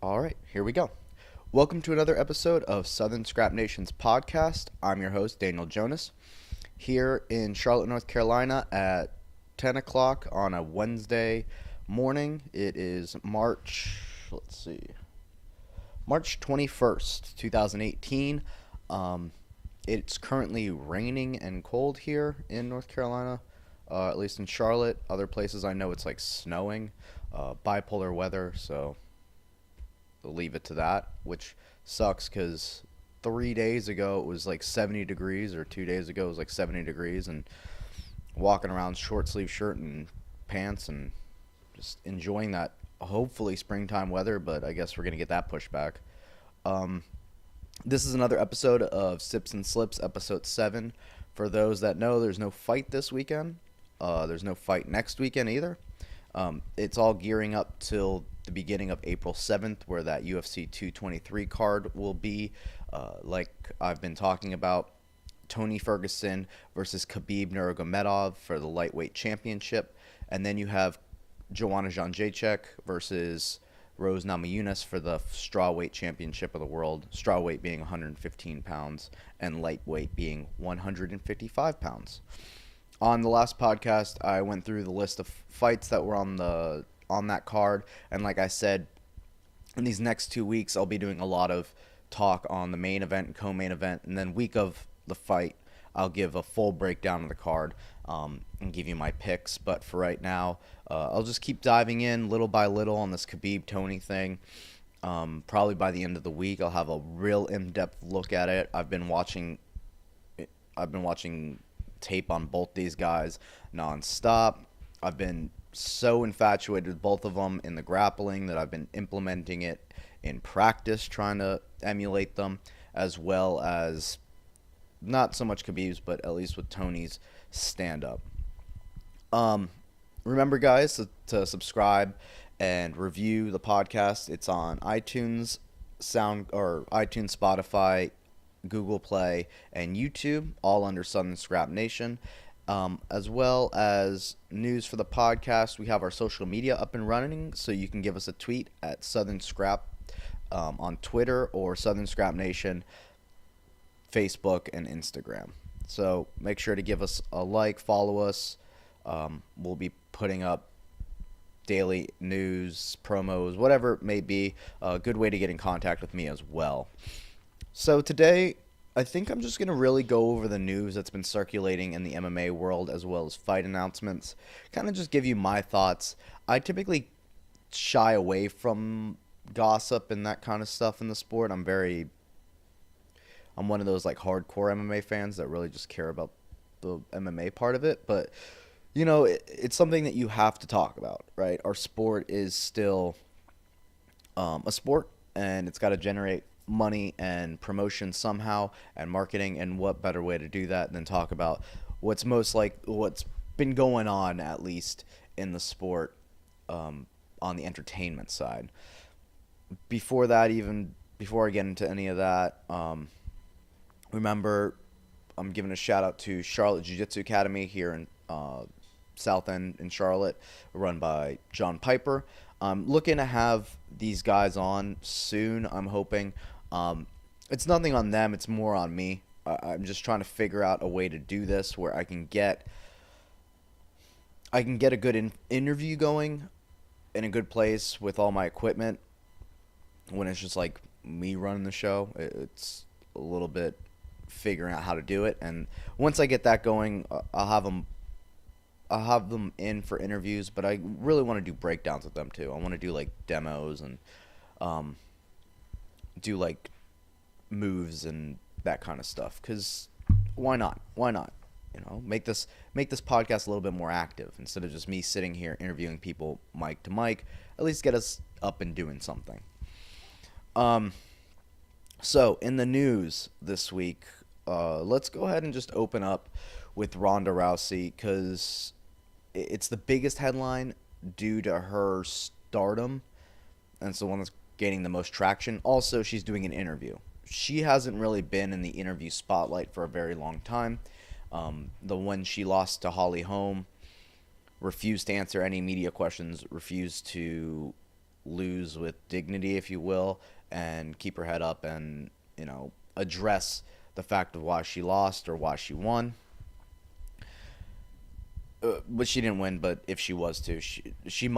All right, here we go. Welcome to another episode of Southern Scrap Nation's podcast. I'm your host, Daniel Jonas, here in Charlotte, North Carolina at 10 o'clock on a Wednesday morning. It is March 21st, 2018. It's currently raining and cold here in North Carolina, at least in Charlotte. Other places I know it's like snowing, bipolar weather, so leave it to that, which sucks because 3 days ago it was like 70 degrees, or 2 days ago it was like 70 degrees, and walking around short sleeve shirt and pants and just enjoying that hopefully springtime weather, but I guess we're going to get that pushed back. Um, this is another episode of Sips and Slips, episode 7. For those that know, there's no fight this weekend. There's no fight next weekend either. It's all gearing up till the beginning of April 7th, where that UFC 223 card will be. Like I've been talking about, Tony Ferguson versus Khabib Nurmagomedov for the lightweight championship, and then you have Joanna Jędrzejczyk versus Rose Namajunas for the strawweight championship of the world. Strawweight being 115 pounds and lightweight being 155 pounds. On the last podcast, I went through the list of fights that were on that card, and like I said, in these next 2 weeks, I'll be doing a lot of talk on the main event and co-main event, and then week of the fight, I'll give a full breakdown of the card and give you my picks. But for right now, I'll just keep diving in little by little on this Khabib Tony thing. Probably by the end of the week, I'll have a real in-depth look at it. I've been watching tape on both these guys nonstop. I've been so infatuated with both of them in the grappling that I've been implementing it in practice, trying to emulate them, as well as not so much Khabib's, but at least with Tony's stand-up. Remember, guys, to subscribe and review the podcast. It's on iTunes, Spotify, Google Play, and YouTube, all under Southern Scrap Nation. As well as news for the podcast, we have our social media up and running, so you can give us a tweet at Southern Scrap on Twitter, or Southern Scrap Nation, Facebook, and Instagram. So make sure to give us a like, follow us. We'll be putting up daily news, promos, whatever it may be. A good way to get in contact with me as well. So today, I think I'm just going to really go over the news that's been circulating in the MMA world, as well as fight announcements. Kind of just give you my thoughts. I typically shy away from gossip and that kind of stuff in the sport. I'm one of those like hardcore MMA fans that really just care about the MMA part of it. But, it's something that you have to talk about, right? Our sport is still a sport, and it's got to generate money and promotion somehow, and marketing, and what better way to do that than talk about what's been going on, at least in the sport, on the entertainment side. Before I get into any of that, remember, I'm giving a shout out to Charlotte Jiu-Jitsu Academy here in South End in Charlotte, run by John Piper. I'm looking to have these guys on soon, I'm hoping. It's nothing on them, it's more on me. I'm just trying to figure out a way to do this where I can get a good interview going in a good place with all my equipment. When it's just like me running the show, it's a little bit figuring out how to do it. And once I get that going, I'll have them in for interviews, but I really want to do breakdowns with them too. I want to do like demos and do like moves and that kind of stuff, because why not make this podcast a little bit more active instead of just me sitting here interviewing people mic to mic. At least get us up and doing something. So in the news this week, let's go ahead and just open up with Ronda Rousey, because it's the biggest headline due to her stardom, and it's the one that's gaining the most traction. Also, she's doing an interview. She hasn't really been in the interview spotlight for a very long time. The one she lost to Holly Holm, refused to answer any media questions, refused to lose with dignity, if you will, and keep her head up and, address the fact of why she lost or why she won. But she didn't win. But if she was to, she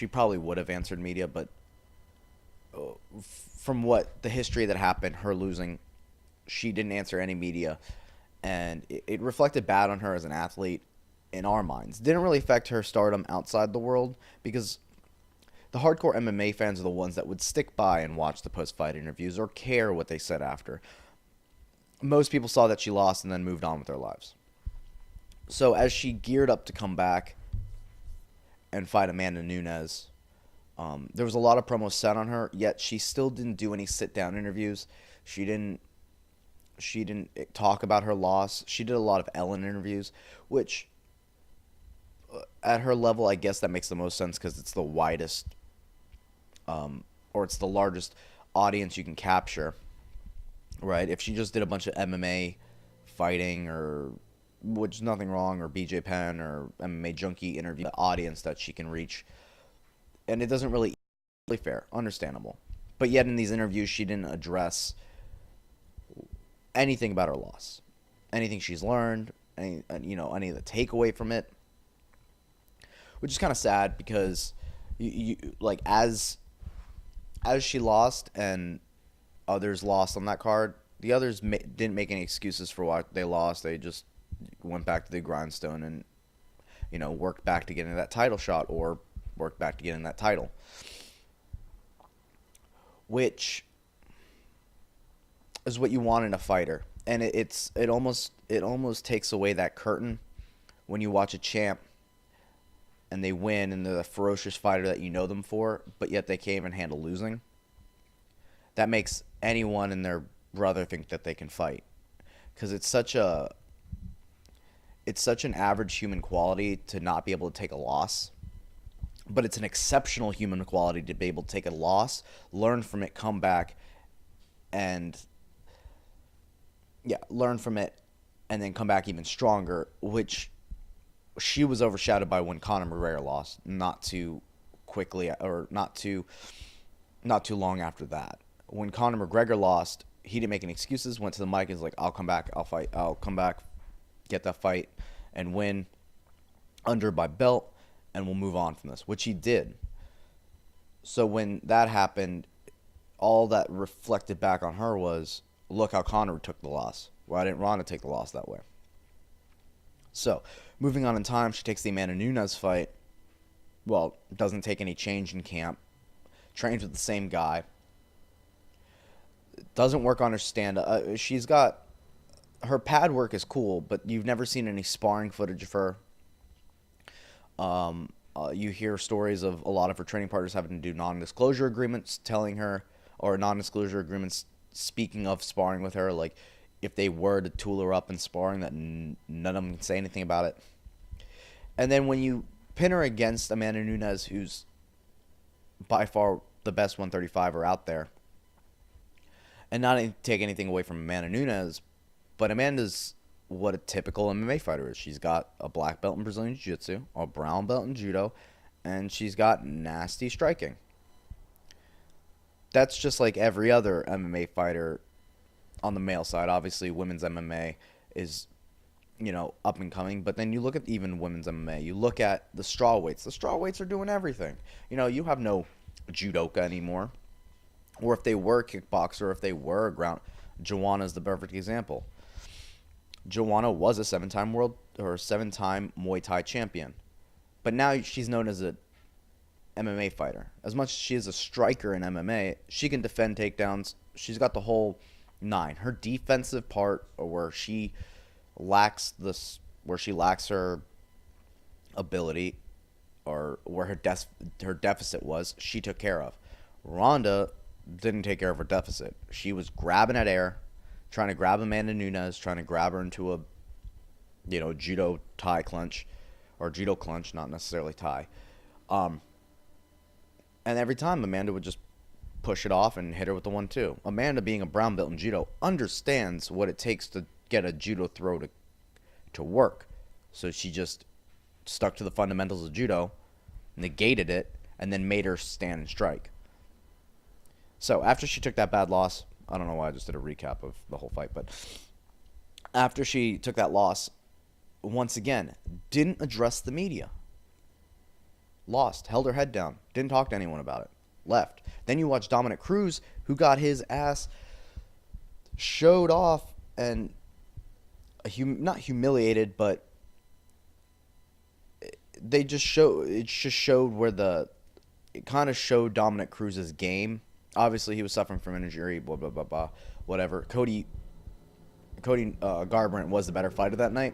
probably would have answered media. But from what the history that happened, her losing, she didn't answer any media, and it reflected bad on her as an athlete in our minds. Didn't really affect her stardom outside the world because the hardcore MMA fans are the ones that would stick by and watch the post-fight interviews or care what they said after. Most people saw that she lost and then moved on with their lives. So as she geared up to come back and fight Amanda Nunes, there was a lot of promos set on her, yet she still didn't do any sit-down interviews. She didn't talk about her loss. She did a lot of Ellen interviews, which at her level, I guess that makes the most sense because it's the widest, or it's the largest audience you can capture, right? If she just did a bunch of MMA fighting or, which is nothing wrong, or BJ Penn or MMA Junkie interview, the audience that she can reach, and it doesn't really fair, understandable. But yet in these interviews, she didn't address anything about her loss, anything she's learned, any of the takeaway from it, which is kind of sad because you like as she lost and others lost on that card, the others didn't make any excuses for why they lost. They just went back to the grindstone and worked back to getting that title shot or worked back to getting that title, which is what you want in a fighter. And it almost takes away that curtain when you watch a champ and they win and they're the ferocious fighter that you know them for, but yet they can't even handle losing. That makes anyone and their brother think that they can fight, because it's such an average human quality to not be able to take a loss, but it's an exceptional human quality to be able to take a loss, learn from it, come back, and learn from it, and then come back even stronger, which she was overshadowed by when Conor McGregor lost, not too quickly or not too long after that. When Conor McGregor lost, he didn't make any excuses, went to the mic and was like, I'll come back, I'll fight, I'll come back, get that fight, and win under my belt, and we'll move on from this, which he did. So when that happened, all that reflected back on her was, look how Conor took the loss. Why didn't Ronda take the loss that way? So, moving on in time, she takes the Amanda Nunes fight. Well, doesn't take any change in camp. Trains with the same guy. Doesn't work on her stand-up. She's got... Her pad work is cool, but you've never seen any sparring footage of her. You hear stories of a lot of her training partners having to do non-disclosure agreements telling her, or non-disclosure agreements speaking of sparring with her, like if they were to tool her up in sparring, that none of them can say anything about it. And then when you pin her against Amanda Nunes, who's by far the best 135er out there, and not take anything away from Amanda Nunes, but Amanda's what a typical MMA fighter is. She's got a black belt in Brazilian Jiu-Jitsu, a brown belt in Judo, and she's got nasty striking. That's just like every other MMA fighter on the male side. Obviously, women's MMA is, up and coming. But then you look at even women's MMA. You look at the strawweights. The strawweights are doing everything. You have no judoka anymore. Or if they were kickboxer, if they were ground, Joanna's the perfect example. Joanna was a seven-time Muay Thai champion. But now she's known as a MMA fighter. As much as she is a striker in MMA, she can defend takedowns. She's got the whole nine. Her defensive part, where she lacks her ability, or where her deficit was, she took care of. Ronda didn't take care of her deficit. She was grabbing at air, trying to grab Amanda Nunes, trying to grab her into a judo Thai clinch, or judo clinch, not necessarily Thai. And every time Amanda would just push it off and hit her with the 1-2. Amanda, being a brown belt in judo, understands what it takes to get a judo throw to work. So she just stuck to the fundamentals of judo, negated it, and then made her stand and strike. So after she took that bad loss, I don't know why I just did a recap of the whole fight, but after she took that loss, once again, didn't address the media. Lost, held her head down, didn't talk to anyone about it, left. Then you watch Dominick Cruz, who got his ass showed off and not humiliated, but it just showed where it kind of showed Dominick Cruz's game. Obviously, he was suffering from an injury, blah, blah, blah, blah, whatever. Cody Garbrandt was the better fighter that night,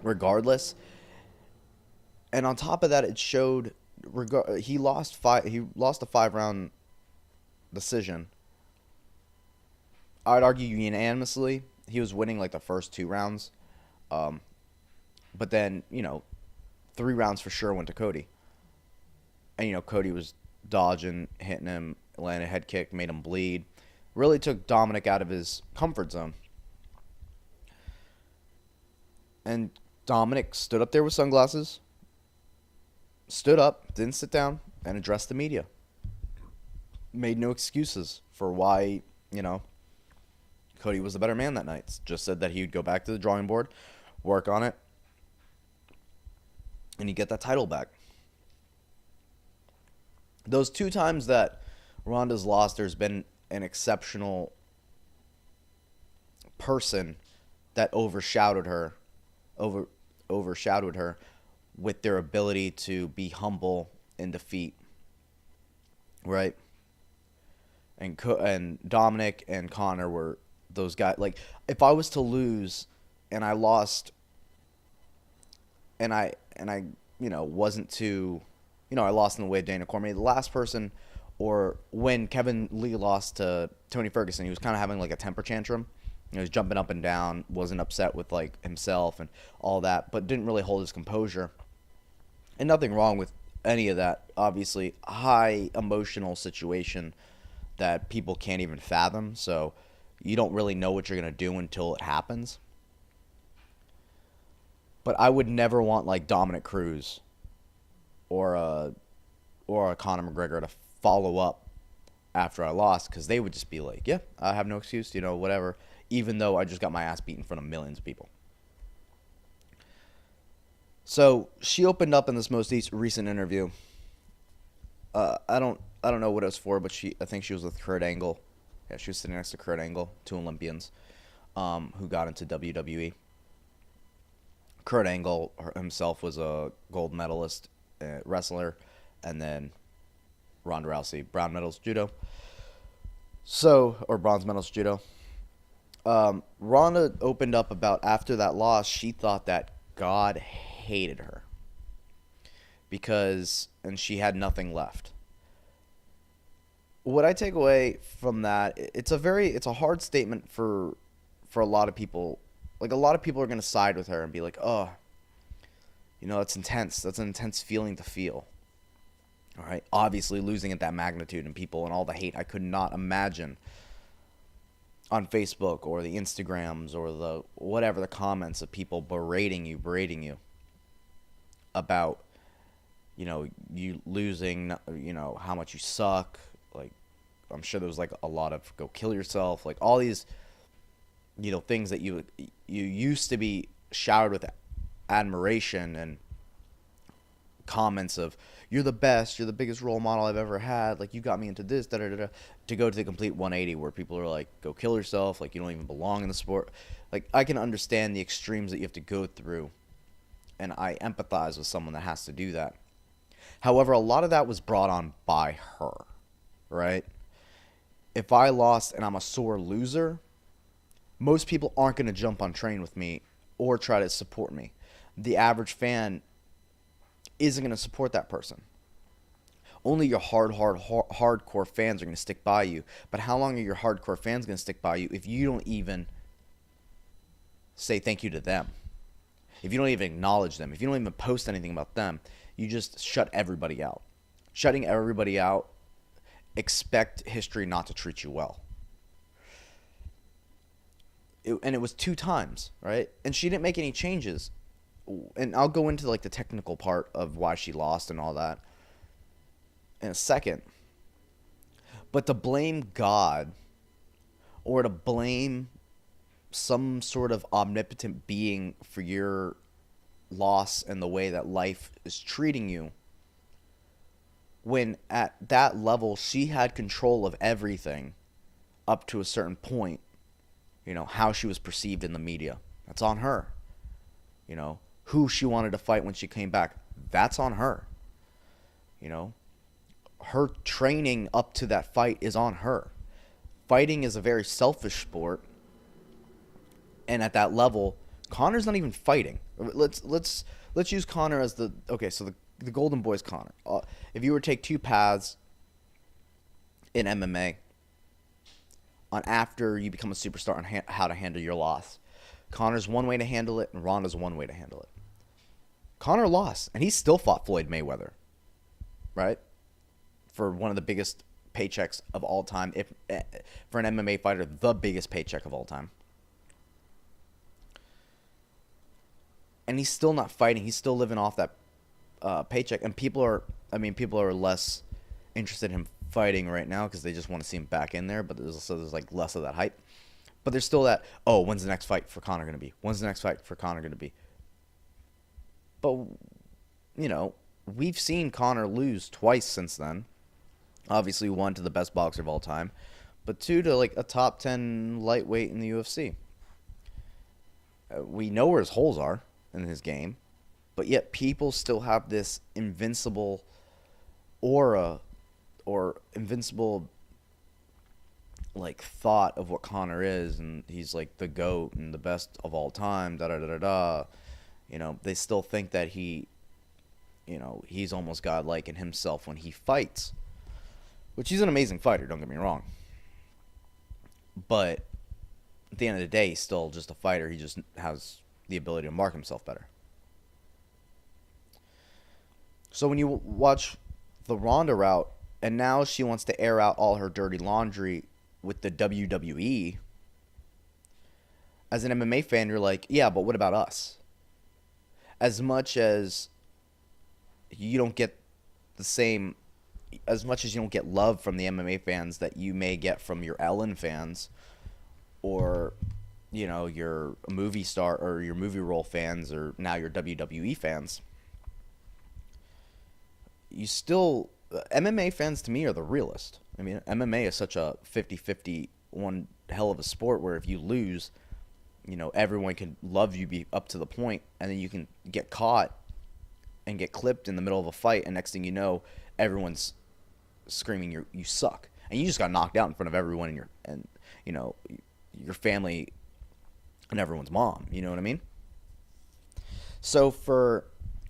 regardless. And on top of that, it showed he lost a 5-round decision. I'd argue unanimously. He was winning like the first 2 rounds. But then, 3 rounds for sure went to Cody. And, Cody was dodging, hitting him, landed a head kick, made him bleed. Really took Dominic out of his comfort zone. And Dominic stood up there with sunglasses, stood up, didn't sit down, and addressed the media. Made no excuses for why, Cody was the better man that night. Just said that he would go back to the drawing board, work on it, and he'd get that title back. Those 2 times that Ronda's lost, there's been an exceptional person that overshadowed her with their ability to be humble in defeat, right? And Dominic and Conor were those guys. Like, if I was to lose and I lost, and I wasn't too, I lost in the way of Dana Cormier, the last person, or when Kevin Lee lost to Tony Ferguson, he was kind of having like a temper tantrum. He was jumping up and down, wasn't upset with like himself and all that, but didn't really hold his composure. And nothing wrong with any of that. Obviously, high emotional situation that people can't even fathom. So you don't really know what you're going to do until it happens. But I would never want like Dominick Cruz or a Conor McGregor to follow up after I lost, because they would just be like, yeah, I have no excuse, whatever, even though I just got my ass beat in front of millions of people. So she opened up in this most recent interview. I don't know what it was for, but I think she was with Kurt Angle. Yeah, she was sitting next to Kurt Angle, 2 Olympians, who got into WWE. Kurt Angle himself was a gold medalist wrestler, and then Ronda Rousey, brown medalist judo. Or bronze medalist judo. Ronda opened up about after that loss, she thought that God hated her and she had nothing left. What I take away from that, it's a hard statement for a lot of people. Like, a lot of people are going to side with her and be like, oh, that's intense. That's an intense feeling to feel. All right. Obviously, losing at that magnitude and people and all the hate, I could not imagine on Facebook or the Instagrams or the comments of people berating you about, you losing, how much you suck. Like, I'm sure there was like a lot of go kill yourself, like all these, things that you used to be showered with admiration and comments of, you're the best, you're the biggest role model I've ever had, like, you got me into this, da-da-da-da, to go to the complete 180 where people are like, go kill yourself, like, you don't even belong in the sport. Like, I can understand the extremes that you have to go through, and I empathize with someone that has to do that. However, a lot of that was brought on by her, right? If I lost and I'm a sore loser, most people aren't going to jump on train with me or try to support me. The average fan isn't going to support that person. Only your hardcore fans are going to stick by you. But how long are your hardcore fans going to stick by you if you don't even say thank you to them? If you don't even acknowledge them, if you don't even post anything about them, you just shut everybody out. Shutting everybody out, expect history not to treat you well. And it was 2 times, right? And she didn't make any changes. And I'll go into like the technical part of why she lost and all that. in a second. But to blame God or to blame some sort of omnipotent being for your loss and the way that life is treating you, when at that level she had control of everything up to a certain point, how she was perceived in the media, that's on her. Who she wanted to fight when she came back, that's on her. Her training up to that fight is on her. Fighting is a very selfish sport, and at that level, Conor's not even fighting. Let's use Conor as the Golden Boy's Conor. If you were to take two paths in MMA on after you become a superstar on how to handle your loss, Conor's one way to handle it, and Ronda's one way to handle it. Conor lost, and he still fought Floyd Mayweather, right? For one of the biggest paychecks of all time. If for an MMA fighter, the biggest paycheck of all time. And he's still not fighting. He's still living off that paycheck. And people are less interested in him fighting right now because they just want to see him back in there. But there's like less of that hype. But there's still that, when's the next fight for Conor going to be? When's the next fight for Conor going to be? But, we've seen Conor lose twice since then. Obviously, one to the best boxer of all time, but two to like a top 10 lightweight in the UFC. We know where his holes are in his game, but yet people still have this invincible aura or invincible like thought of what Conor is, and he's like the GOAT and the best of all time, da-da-da-da-da. They still think that he's almost godlike in himself when he fights, which he's an amazing fighter, don't get me wrong. But at the end of the day, he's still just a fighter. He just has the ability to mark himself better. So when you watch the Ronda route, and now she wants to air out all her dirty laundry with the WWE, as an MMA fan, you're like, yeah, but what about us? As much as you don't get love from the MMA fans that you may get from your Ellen fans or, your movie star or your movie role fans or now your WWE fans, MMA fans to me are the realest. I mean, MMA is such a 50-50 one hell of a sport where if you lose, everyone can love you be up to the point, and then you can get caught and get clipped in the middle of a fight, and next thing you know, everyone's screaming you suck, and you just got knocked out in front of everyone in your family and everyone's mom. You know what I mean? So for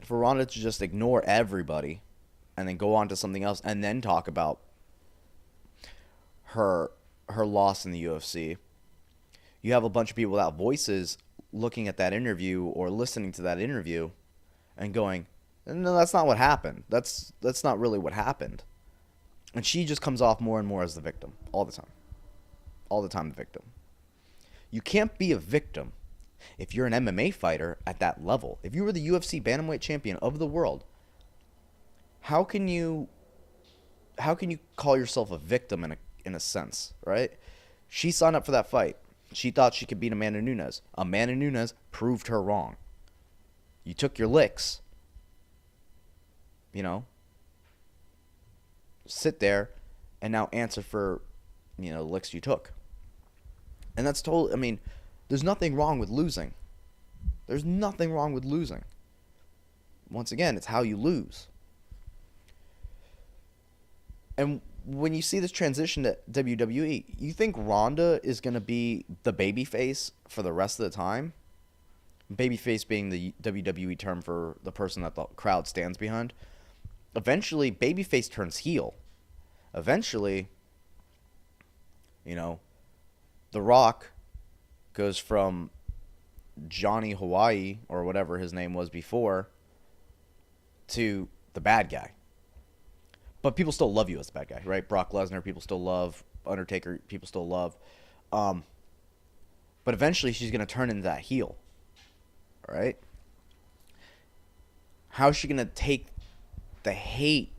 Ronda to just ignore everybody and then go on to something else and then talk about her loss in the UFC, you have a bunch of people without voices looking at that interview or listening to that interview and going, no, that's not what happened. That's not really what happened. And she just comes off more and more as the victim all the time. All the time the victim. You can't be a victim if you're an MMA fighter at that level. If you were the UFC bantamweight champion of the world, how can you call yourself a victim in a sense, right? She signed up for that fight. She thought she could beat Amanda Nunes. Amanda Nunes proved her wrong. You took your licks. Sit there and now answer for, the licks you took. And that's there's nothing wrong with losing. There's nothing wrong with losing. Once again, it's how you lose. And when you see this transition to WWE, you think Ronda is going to be the babyface for the rest of the time? Babyface being the WWE term for the person that the crowd stands behind. Eventually, babyface turns heel. Eventually, The Rock goes from Johnny Hawaii, or whatever his name was before, to the bad guy. But people still love you as the bad guy, right? Brock Lesnar, people still love. Undertaker, people still love. But eventually she's going to turn into that heel, right? How is she going to take the hate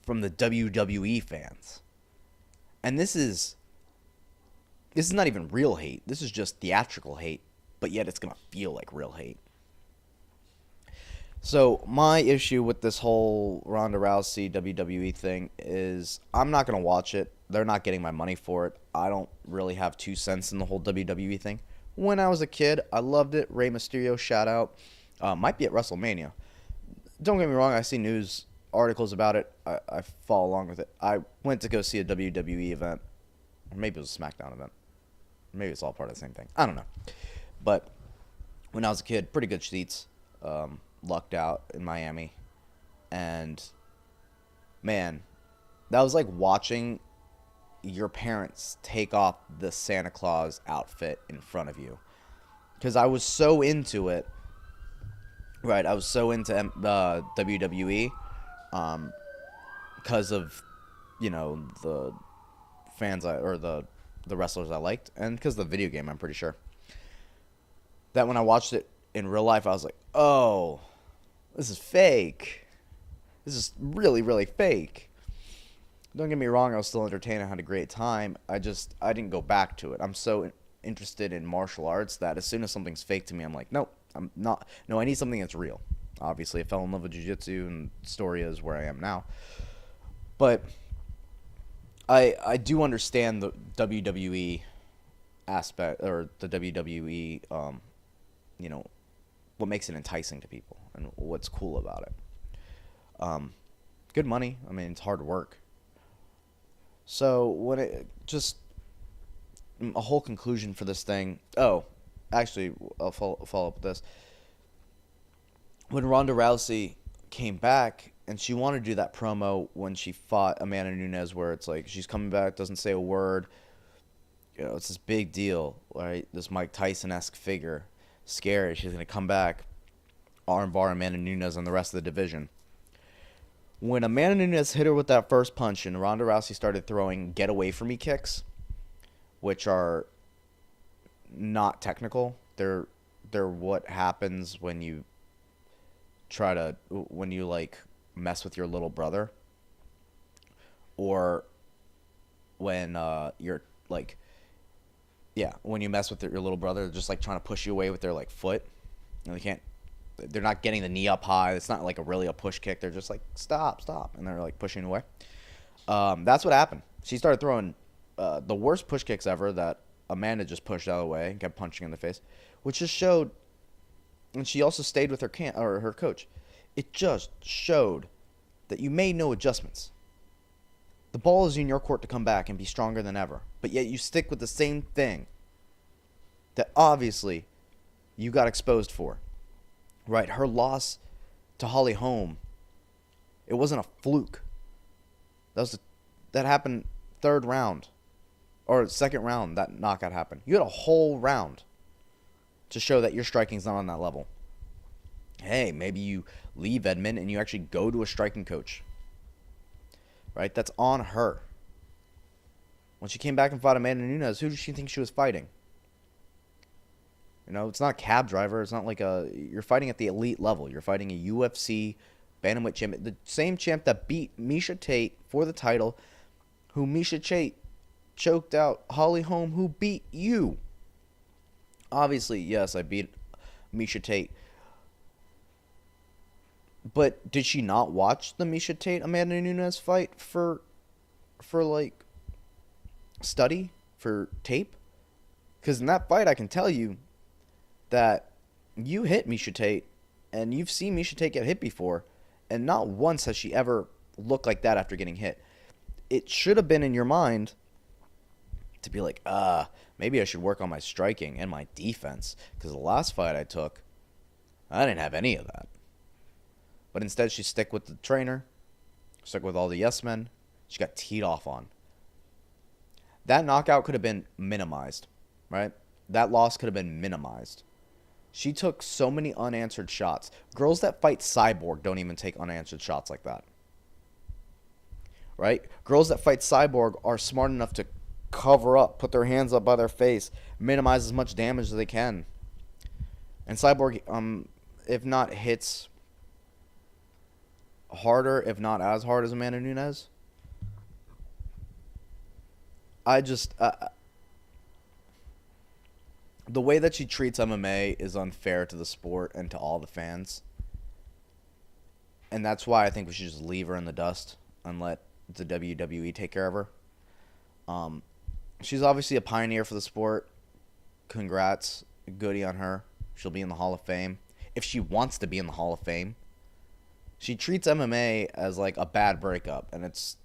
from the WWE fans. And this is not even real hate. This is just theatrical hate, but yet it's going to feel like real hate. So my issue with this whole Ronda Rousey WWE thing is I'm not going to watch it. They're not getting my money for it. I don't really have 2 cents in the whole WWE thing. When I was a kid, I loved it. Rey Mysterio, shout out. Might be at WrestleMania. Don't get me wrong, I see news articles about it. I follow along with it. I went to go see a WWE event. Or maybe it was a SmackDown event. Maybe it's all part of the same thing. I don't know. But when I was a kid, pretty good seats. Lucked out in Miami. And, man, that was like watching your parents take off the Santa Claus outfit in front of you. Because I was so into it. Right, I was so into WWE. Because of, the fans or the wrestlers I liked. And because of the video game, I'm pretty sure. That when I watched it in real life, I was like, oh, this is fake. This is really, really fake. Don't get me wrong, I was still entertained. I had a great time. I didn't go back to it. I'm so interested in martial arts that as soon as something's fake to me, I'm like, nope, I'm not. No, I need something that's real. Obviously, I fell in love with jiu-jitsu, and the story is where I am now. But I do understand the WWE aspect, or the WWE, what makes it enticing to people and what's cool about it. Good money. I mean, it's hard work. So when it just a whole conclusion for this thing. Oh, actually, I'll follow up with this. When Ronda Rousey came back and she wanted to do that promo when she fought Amanda Nunes, where it's like she's coming back, doesn't say a word. It's this big deal, right? This Mike Tyson-esque figure, scary. She's gonna come back, armbar Amanda Nunes and the rest of the division. When Amanda Nunes hit her with that first punch and Ronda Rousey started throwing get away from me kicks, which are not technical. They're what happens when you mess with your little brother, or when when you mess with your little brother, they're just like trying to push you away with their like foot, and they're not getting the knee up high. It's not like a push kick. They're just like stop, and they're like pushing away. That's what happened. She started throwing the worst push kicks ever that Amanda just pushed out of the way and kept punching in the face, which just showed. And she also stayed with her coach. It just showed that you made no adjustments. The ball is in your court to come back and be stronger than ever, but yet you stick with the same thing that obviously you got exposed for. Right, her loss to Holly Holm, it wasn't a fluke. That happened third round, or second round. That knockout happened. You had a whole round to show that your striking's not on that level. Hey, maybe you leave Edmond and you actually go to a striking coach. Right, that's on her. When she came back and fought Amanda Nunes, who did she think she was fighting? It's not a cab driver. It's not like you're fighting at the elite level. You're fighting a UFC bantamweight champion. The same champ that beat Miesha Tate for the title, who Miesha Tate choked out Holly Holm, who beat you. Obviously, yes, I beat Miesha Tate. But did she not watch the Miesha Tate Amanda Nunes fight for study, for tape? Because in that fight, I can tell you that you hit Miesha Tate, and you've seen Miesha Tate get hit before, and not once has she ever looked like that after getting hit. It should have been in your mind to be like, maybe I should work on my striking and my defense, because the last fight I took, I didn't have any of that. But instead, she stuck with the trainer, stuck with all the yes men. She got teed off on. That knockout could have been minimized, right? That loss could have been minimized. She took so many unanswered shots. Girls that fight Cyborg don't even take unanswered shots like that. Right? Girls that fight Cyborg are smart enough to cover up, put their hands up by their face, minimize as much damage as they can. And Cyborg, if not hits harder, if not as hard as Amanda Nunes. I just the way that she treats MMA is unfair to the sport and to all the fans, and that's why I think we should just leave her in the dust and let the WWE take care of her. Um, she's obviously a pioneer for the sport. Congrats, goody on her. She'll be in the Hall of Fame if she wants to be in the Hall of Fame. She treats MMA as like a bad breakup, and it's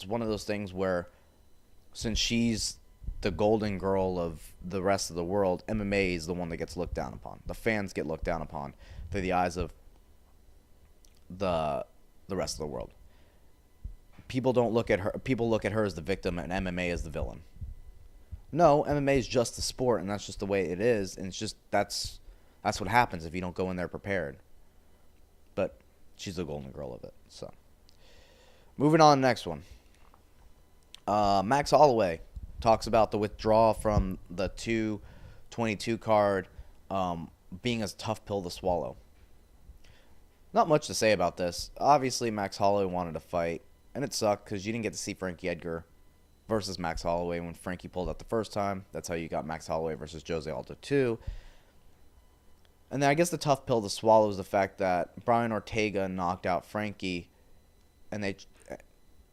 one of those things where since she's the golden girl of the rest of the world, MMA is the one that gets looked down upon. The fans get looked down upon through the eyes of the the rest of the world. People don't look at her. People look at her as the victim, and MMA as the villain. No, MMA is just a sport, and that's just the way it is. And it's just that's what happens if you don't go in there prepared. But she's the golden girl of it. So, moving on, next one. Max Holloway talks about the withdrawal from the 222 card being a tough pill to swallow. Not much to say about this. Obviously, Max Holloway wanted to fight, and it sucked because you didn't get to see Frankie Edgar versus Max Holloway when Frankie pulled out the first time. That's how you got Max Holloway versus Jose Aldo 2. And then I guess the tough pill to swallow is the fact that Brian Ortega knocked out Frankie, and it's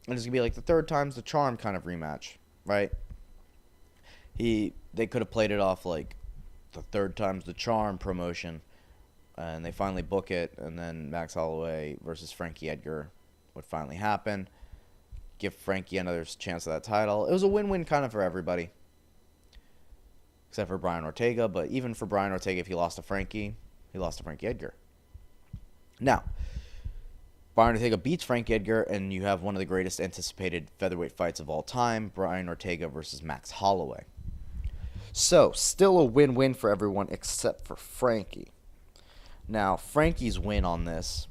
going to be like the third time's the charm kind of rematch, right? They could have played it off like the third time's the charm promotion, and they finally book it, and then Max Holloway versus Frankie Edgar would finally happen. Give Frankie another chance at that title. It was a win-win kind of for everybody, except for Brian Ortega. But even for Brian Ortega, if he lost to Frankie, he lost to Frankie Edgar. Now, Brian Ortega beats Frankie Edgar, and you have one of the greatest anticipated featherweight fights of all time, Brian Ortega versus Max Holloway. So, still a win-win for everyone except for Frankie. Now, Frankie's win on this,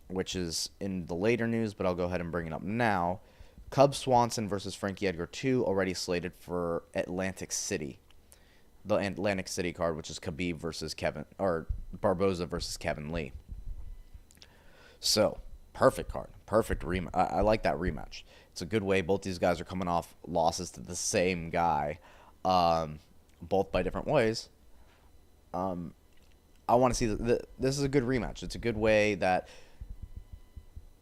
which is in the later news, but I'll go ahead and bring it up now. Cub Swanson versus Frankie Edgar 2 already slated for Atlantic City. The Atlantic City card, which is Khabib versus Barboza versus Kevin Lee. So, perfect card. Perfect rematch. I like that rematch. It's a good way. Both these guys are coming off losses to the same guy, both by different ways. I want to see this is a good rematch. It's a good way that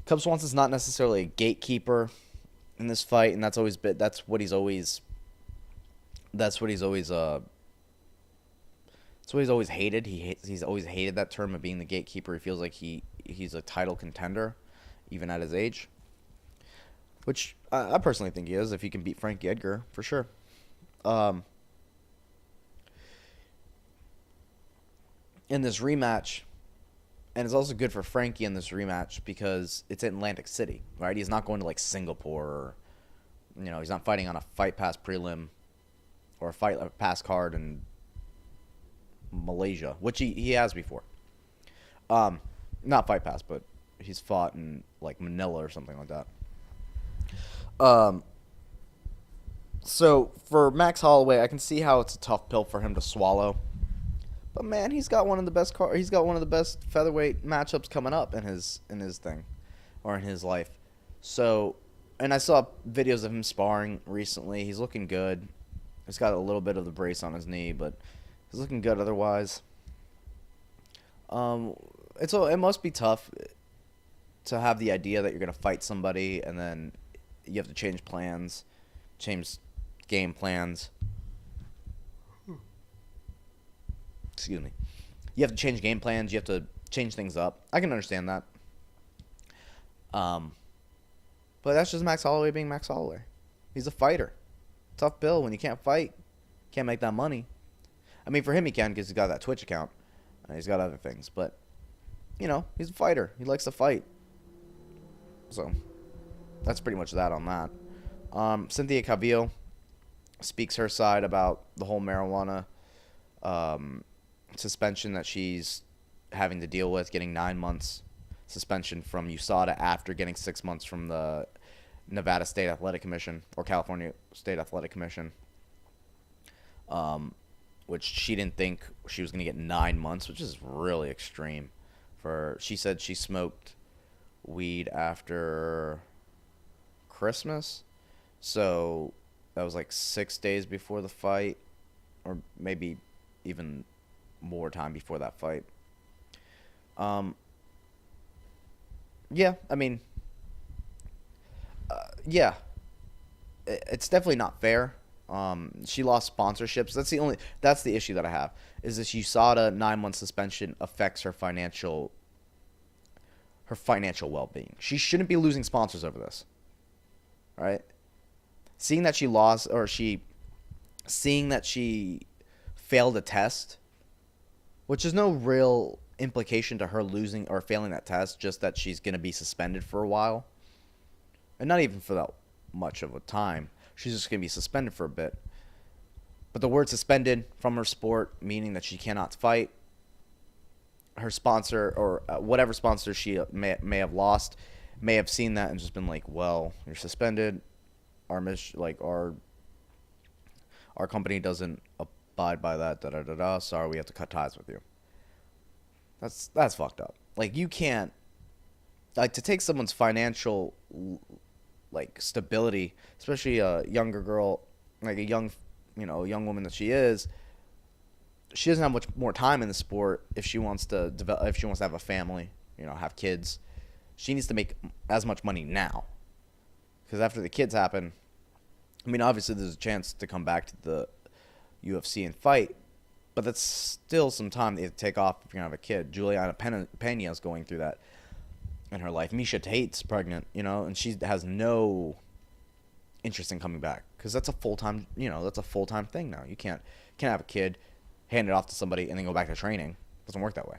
Cub Swanson's not necessarily a gatekeeper in this fight, and that's what he's always hated. He's always hated that term of being the gatekeeper. He feels like he's a title contender, even at his age, which I personally think he is. If he can beat Frankie Edgar, for sure. In this rematch, and it's also good for Frankie in this rematch because it's in Atlantic City, right? He's not going to like Singapore, or he's not fighting on a Fight Pass prelim or a Fight Pass card in Malaysia, which he has before. Not Fight Pass, but he's fought in like Manila or something like that. So for Max Holloway, I can see how it's a tough pill for him to swallow. But man, he's got one of the best featherweight matchups coming up in his thing, or in his life. So, and I saw videos of him sparring recently. He's looking good. He's got a little bit of the brace on his knee, but he's looking good otherwise. It must be tough to have the idea that you're gonna fight somebody and then you have to change plans, change game plans. Excuse me. You have to change game plans. You have to change things up. I can understand that. But that's just Max Holloway being Max Holloway. He's a fighter. Tough bill. When you can't fight, can't make that money. I mean, for him he can because he's got that Twitch account. He's got other things. But, he's a fighter. He likes to fight. So, that's pretty much that on that. Cynthia Calvillo speaks her side about the whole marijuana suspension that she's having to deal with, getting 9 months suspension from USADA after getting 6 months from the Nevada State Athletic Commission or California State Athletic Commission, which she didn't think she was going to get 9 months, which is really extreme. She said she smoked weed after Christmas. So that was like 6 days before the fight, or maybe even more time before that fight. Um, yeah, I mean, yeah, it's definitely not fair. She lost sponsorships. That's the issue that I have is this USADA 9 month suspension affects her financial well being. She shouldn't be losing sponsors over this, right? Seeing that she lost or she seeing that she failed a test, which is no real implication to her losing or failing that test, just that she's going to be suspended for a while. And not even for that much of a time. She's just going to be suspended for a bit. But the word suspended from her sport, meaning that she cannot fight, her sponsor or whatever sponsor she may have lost, may have seen that and just been like, well, you're suspended. Our company doesn't abide by that. Da da da da. Sorry, we have to cut ties with you. That's fucked up. Like you can't like to take someone's financial like stability, especially a younger girl, like a young woman that she is. She doesn't have much more time in the sport if she wants to develop, if she wants to have a family, have kids. She needs to make as much money now, because after the kids happen, I mean, obviously there's a chance to come back to the UFC and fight, but that's still some time that you have to take off if you're gonna have a kid. Juliana Pena is going through that in her life. Miesha Tate's pregnant, and she has no interest in coming back because that's a full-time, thing now. You can't have a kid, hand it off to somebody, and then go back to training. It doesn't work that way.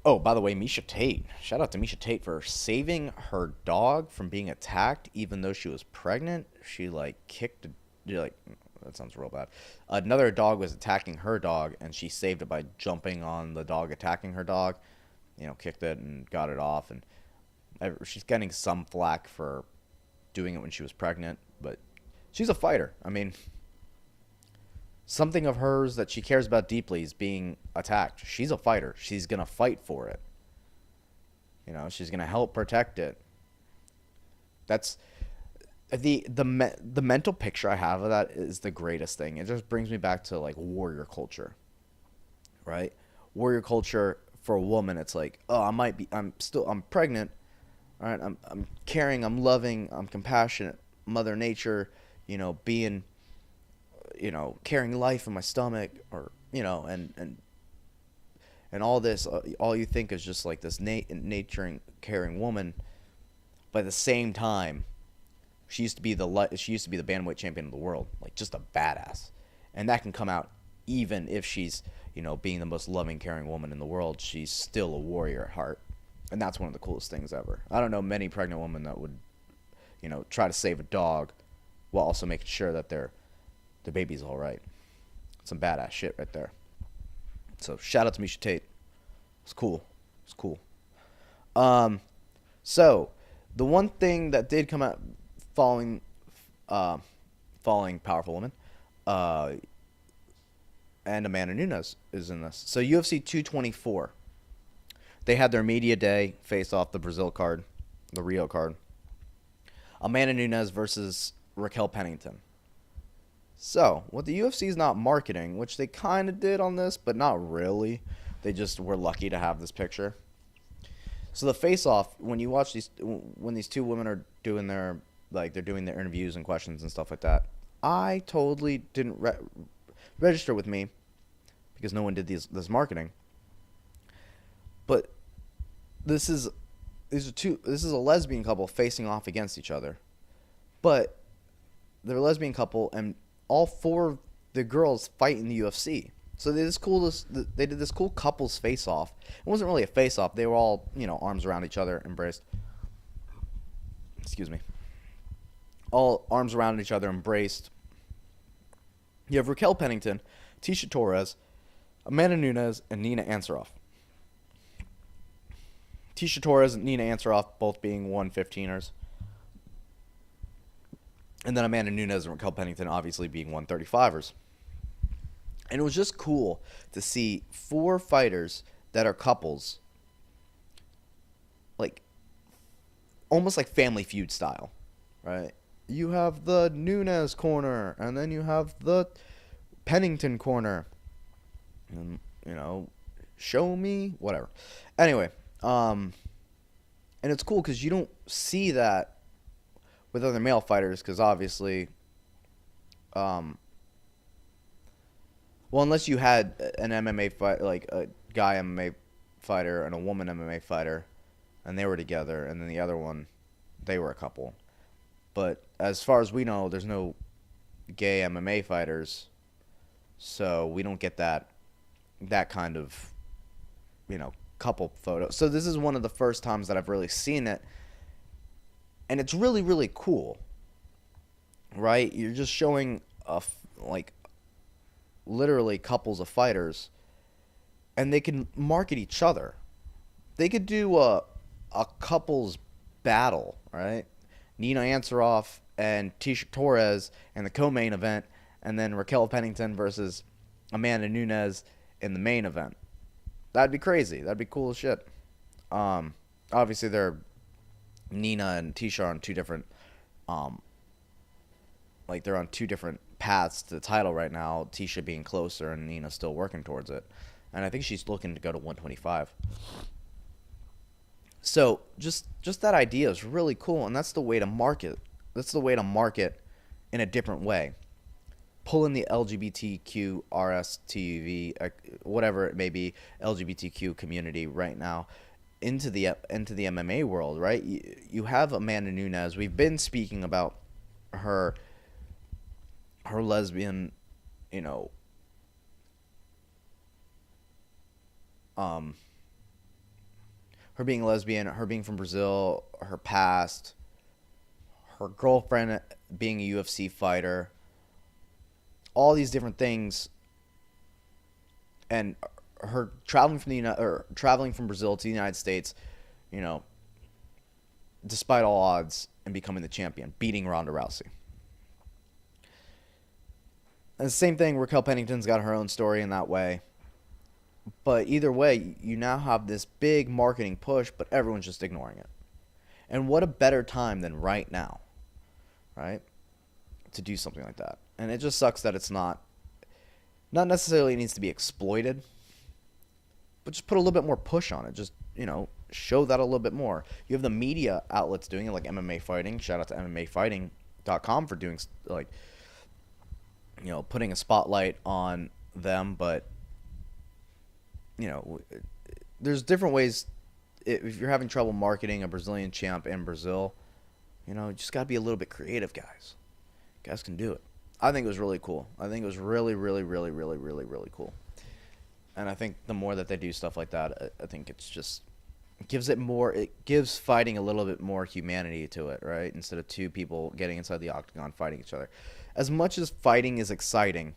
Oh, by the way, Miesha Tate. Shout out to Miesha Tate for saving her dog from being attacked, even though she was pregnant. She kicked, that sounds real bad. Another dog was attacking her dog, and she saved it by jumping on the dog attacking her dog. Kicked it and got it off, and she's getting some flack for doing it when she was pregnant, but she's a fighter. I mean, something of hers that she cares about deeply is being attacked. She's a fighter. She's going to fight for it. She's going to help protect it. That's the mental picture I have of that is the greatest thing. It just brings me back to warrior culture. Right? Warrior culture for a woman, it's like, "Oh, I'm pregnant. All right, I'm caring, I'm loving, I'm compassionate. Mother Nature, being carrying life in my stomach, or and all this, all you think is just this nurturing, caring woman. But at the same time, she used to be the bantamweight champion of the world, just a badass, and that can come out even if she's being the most loving, caring woman in the world. She's still a warrior at heart, and that's one of the coolest things ever. I don't know many pregnant women that would try to save a dog while also making sure that the baby's all right. Some badass shit right there. So shout out to Miesha Tate. It's cool. It's cool. So the one thing that did come out following Powerful Woman, and Amanda Nunes is in this. So UFC 224, they had their media day, face off the Brazil card, the Rio card. Amanda Nunes versus Raquel Pennington. So, what the UFC is not marketing, which they kind of did on this, but not really. They just were lucky to have this picture. So the face-off, when you watch when these two women are doing they're doing their interviews and questions and stuff like that, I totally didn't register with me because no one did this marketing. But this is a lesbian couple facing off against each other. But they're a lesbian couple, and all four of the girls fight in the UFC. So they did this cool couples face-off. It wasn't really a face-off. They were all, arms around each other, embraced. Excuse me. All arms around each other, embraced. You have Raquel Pennington, Tecia Torres, Amanda Nunes, and Nina Ansaroff. Tecia Torres and Nina Ansaroff both being 115ers. And then Amanda Nunes and Raquel Pennington obviously being 135ers. And it was just cool to see four fighters that are couples, like almost like Family Feud style, right? You have the Nunes corner, and then you have the Pennington corner, and show me whatever. Anyway, and it's cool because you don't see that with other male fighters, because obviously, um, well, unless you had an MMA fight, like a guy MMA fighter and a woman MMA fighter, and they were together, and then the other one, they were a couple. But as far as we know, there's no gay MMA fighters, so we don't get that kind of couple photo. So this is one of the first times that I've really seen it, and it's really really cool, right? You're just showing like literally couples of fighters, and they can market each other. They could do a couples battle, right? Nina Ansaroff and Tisha Torres in the co-main event, and then Raquel Pennington versus Amanda Nunes in the main event. That'd be crazy. That'd be cool as shit. Obviously, Nina and Tisha are on two different, they're on two different paths to the title right now. Tisha being closer and Nina still working towards it, and I think she's looking to go to 125. So just that idea is really cool, and that's the way to market. That's the way to market in a different way. Pull in the LGBTQ, RSTV, whatever it may be, LGBTQ community right now into the MMA world, right? You have Amanda Nunes. We've been speaking about her lesbian, her being lesbian, her being from Brazil, her past, her girlfriend being a UFC fighter, all these different things, and her traveling from Brazil to the United States, despite all odds, and becoming the champion, beating Ronda Rousey. And the same thing, Raquel Pennington's got her own story in that way. But either way, you now have this big marketing push, but everyone's just ignoring it. And what a better time than right now, right, to do something like that. And it just sucks that it's not necessarily needs to be exploited, but just put a little bit more push on it. Just, show that a little bit more. You have the media outlets doing it, like MMA Fighting. Shout out to MMAfighting.com for doing, putting a spotlight on them, but there's different ways. If you're having trouble marketing a Brazilian champ in Brazil, you just got to be a little bit creative, guys. Guys can do it. I think it was really cool. I think it was really, really, really, really, really, really cool. And I think the more that they do stuff like that, I think it gives fighting a little bit more humanity to it, right? Instead of two people getting inside the octagon fighting each other. As much as fighting is exciting,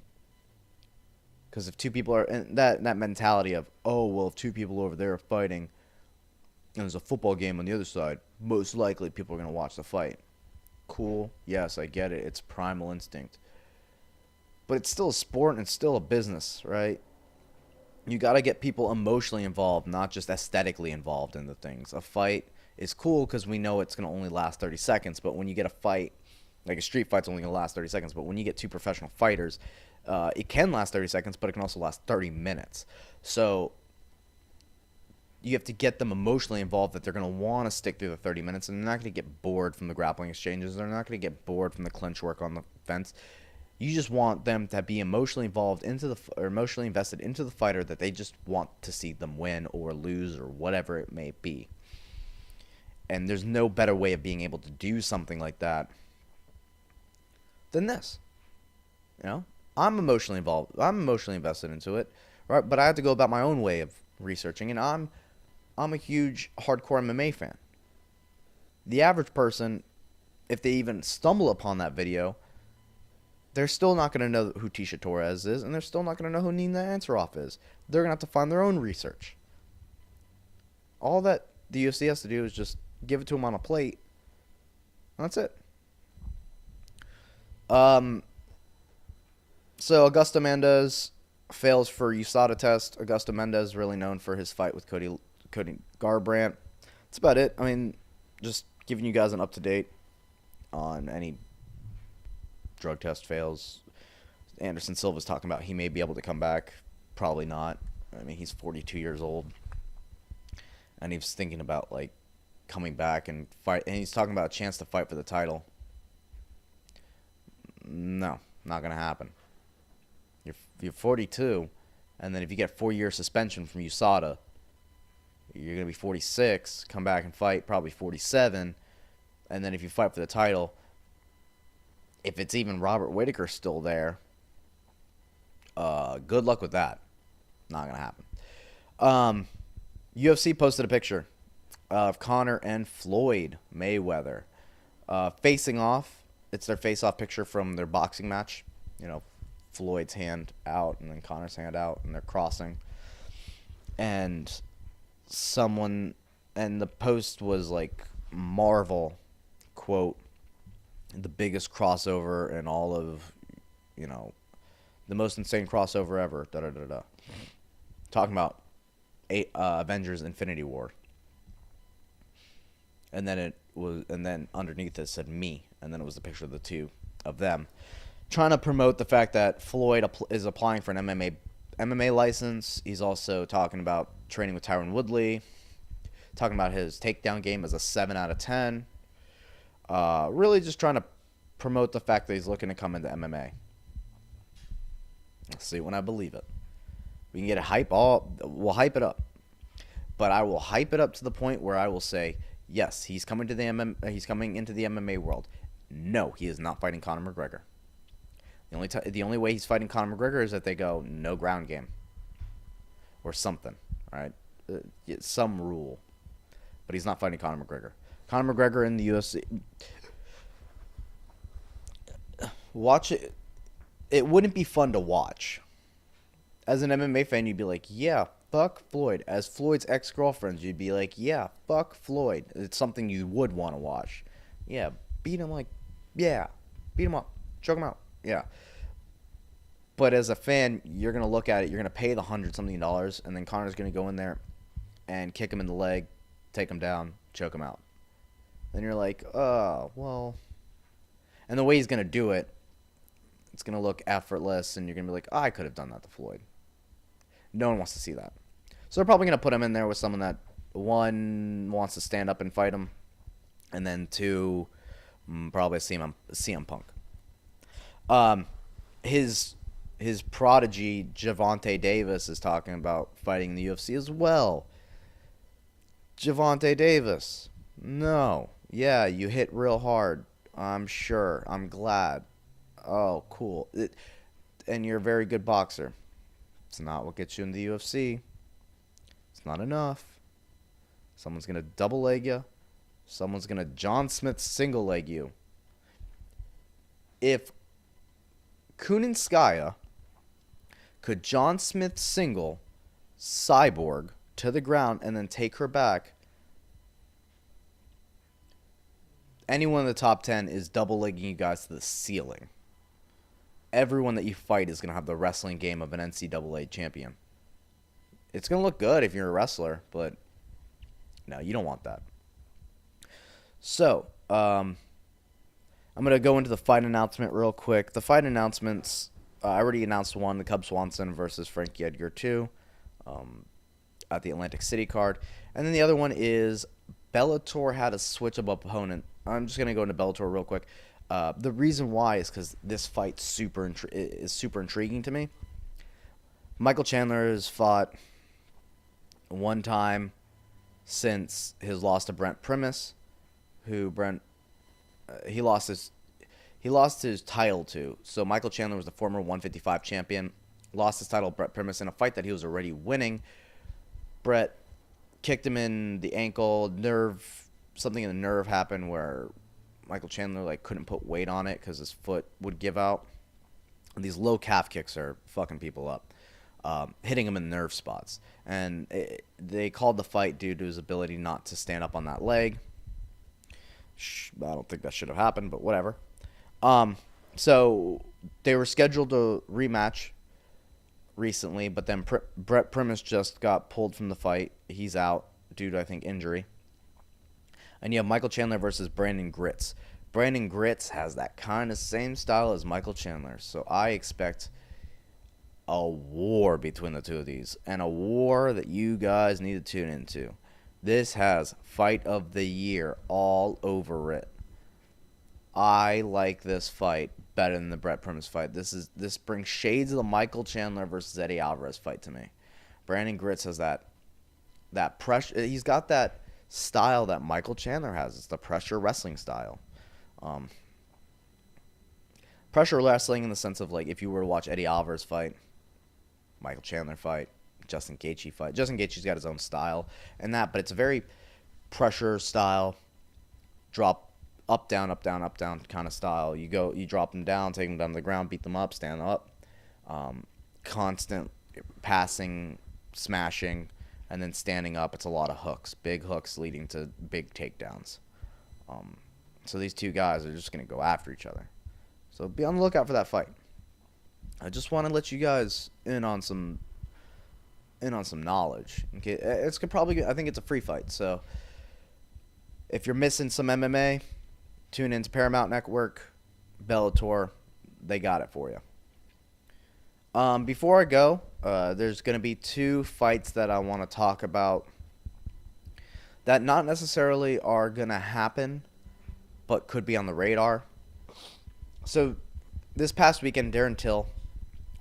because if two people are, and that mentality of, oh, well, if two people over there are fighting and there's a football game on the other side, most likely people are going to watch the fight. Cool. Yes, I get it. It's primal instinct. But it's still a sport and it's still a business, right? You got to get people emotionally involved, not just aesthetically involved in the things. A fight is cool because we know it's going to only last 30 seconds, but when you get a fight, like a street fight's only going to last 30 seconds, but when you get two professional fighters, it can last 30 seconds, but it can also last 30 minutes. So you have to get them emotionally involved that they're going to want to stick through the 30 minutes, and they're not going to get bored from the grappling exchanges. They're not going to get bored from the clinch work on the fence. You just want them to be emotionally involved or emotionally invested into the fighter, that they just want to see them win or lose or whatever it may be. And there's no better way of being able to do something like that than this. I'm emotionally involved. I'm emotionally invested into it, right? But I have to go about my own way of researching, and I'm a huge hardcore MMA fan. The average person, if they even stumble upon that video, they're still not going to know who Tisha Torres is, and they're still not going to know who Nina Ansaroff is. They're going to have to find their own research. All that the UFC has to do is just give it to them on a plate. That's it. So Augusta Mendez Fails for USADA test. Augusto Mendez, really known for his fight with Cody Garbrandt. That's about it. I mean, just giving you guys an up-to-date on any drug test fails. Anderson Silva's talking about he may be able to come back. Probably not. I mean, he's 42 years old. And he's thinking about, like, coming back and fight. And he's talking about a chance to fight for the title. No, not going to happen. You're 42, and then if you get 4-year suspension from USADA, you're going to be 46, come back and fight probably 47, and then if you fight for the title, if it's even Robert Whittaker still there, good luck with that. Not going to happen. UFC posted a picture of Conor and Floyd Mayweather facing off. It's their face-off picture from their boxing match. You know, Floyd's hand out and then Conor's hand out, and they're crossing. And the post was like, Marvel, quote, the biggest crossover in all of, the most insane crossover ever, da-da-da-da. Talking about Avengers Infinity War. And then underneath it said me, and then it was the picture of the two of them, trying to promote the fact that Floyd is applying for an MMA license. He's also talking about training with Tyron Woodley, talking about his takedown game as a 7 out of 10. Really just trying to promote the fact that he's looking to come into MMA. Let's see when I believe it. We can get a hype. We'll hype it up. But I will hype it up to the point where I will say, yes, he's coming into the MMA world. No, he is not fighting Conor McGregor. The only way he's fighting Conor McGregor is that they go no ground game or something, right? Some rule. But he's not fighting Conor McGregor. Conor McGregor in the UFC. Watch it. It wouldn't be fun to watch. As an MMA fan, you'd be like, yeah, fuck Floyd. As Floyd's ex-girlfriends, you'd be like, yeah, fuck Floyd. It's something you would want to watch. Yeah, beat him up. Choke him out. Yeah. But as a fan, you're going to look at it, you're going to pay the $100-something, and then Conor's going to go in there and kick him in the leg, take him down, choke him out. Then you're like, oh, well. And the way he's going to do it, it's going to look effortless, and you're going to be like, oh, I could have done that to Floyd. No one wants to see that. So they're probably going to put him in there with someone that, one, wants to stand up and fight him, and then two, probably CM Punk. His prodigy, Gervonta Davis, is talking about fighting in the UFC as well. Gervonta Davis. No. Yeah, you hit real hard. I'm sure. I'm glad. Oh, cool. And you're a very good boxer. It's not what gets you in the UFC. It's not enough. Someone's going to double leg you. Someone's going to John Smith single leg you. If Kunitskaya could John Smith single Cyborg to the ground and then take her back, anyone in the top 10 is double legging you guys to the ceiling. Everyone that you fight is going to have the wrestling game of an NCAA champion. It's going to look good if you're a wrestler, but no, you don't want that. So, I'm going to go into the fight announcement real quick. The fight announcements, I already announced one, the Cub Swanson versus Frankie Edgar 2 at the Atlantic City card. And then the other one is Bellator had a switch of opponent. I'm just going to go into Bellator real quick. The reason why is because this fight is super intriguing to me. Michael Chandler has fought one time since his loss to Brent Primus, who he lost his title to. So Michael Chandler was the former 155 champion, lost his title to Brent Primus in a fight that he was already winning. Brett kicked him in the ankle, something in the nerve happened where Michael Chandler couldn't put weight on it because his foot would give out. And these low calf kicks are fucking people up, hitting him in nerve spots. And they called the fight due to his ability not to stand up on that leg. I don't think that should have happened, but whatever. So they were scheduled to rematch recently, but then Brett Primus just got pulled from the fight. He's out due to, I think, injury. And you have Michael Chandler versus Brandon Gritz. Brandon Gritz has that kind of same style as Michael Chandler, so I expect a war between the two of these, and a war that you guys need to tune into. This has Fight of the Year all over it. I like this fight better than the Brett Primus fight. This brings shades of the Michael Chandler versus Eddie Alvarez fight to me. Brandon Gritz has that pressure. He's got that style that Michael Chandler has. It's the pressure wrestling style. Pressure wrestling in the sense of, like, if you were to watch Eddie Alvarez fight, Michael Chandler fight, Justin Gaethje fight. Justin Gaethje's got his own style and that, but it's a very pressure style, drop up down kind of style. You drop them down, take them down to the ground, beat them up, stand up, constant passing, smashing, and then standing up. It's a lot of hooks, big hooks leading to big takedowns. So these two guys are just gonna go after each other. So be on the lookout for that fight. I just want to let you guys in on some knowledge. Okay, it's probably, I think it's a free fight. So if you're missing some MMA, tune into Paramount Network, Bellator. They got it for you. Before I go, there's going to be two fights that I want to talk about that not necessarily are going to happen, but could be on the radar. So this past weekend, Darren Till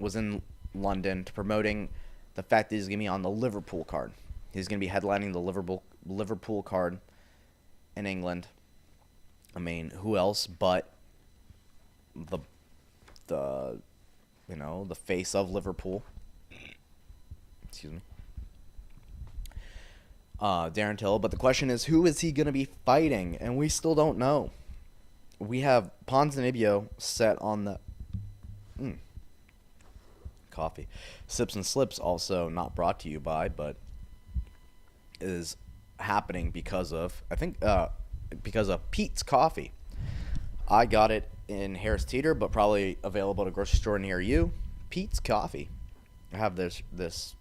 was in London promoting the fact that he's going to be on the Liverpool card. He's going to be headlining the Liverpool card in England. I mean, who else but the face of Liverpool. Excuse me. Darren Till. But the question is, who is he going to be fighting? And we still don't know. We have Ponzinibbio set on the coffee. Sips and Slips, also not brought to you by, but is happening because of, I think, because of Peet's Coffee. I got it in Harris Teeter, but probably available at a grocery store near you. Peet's Coffee. I have this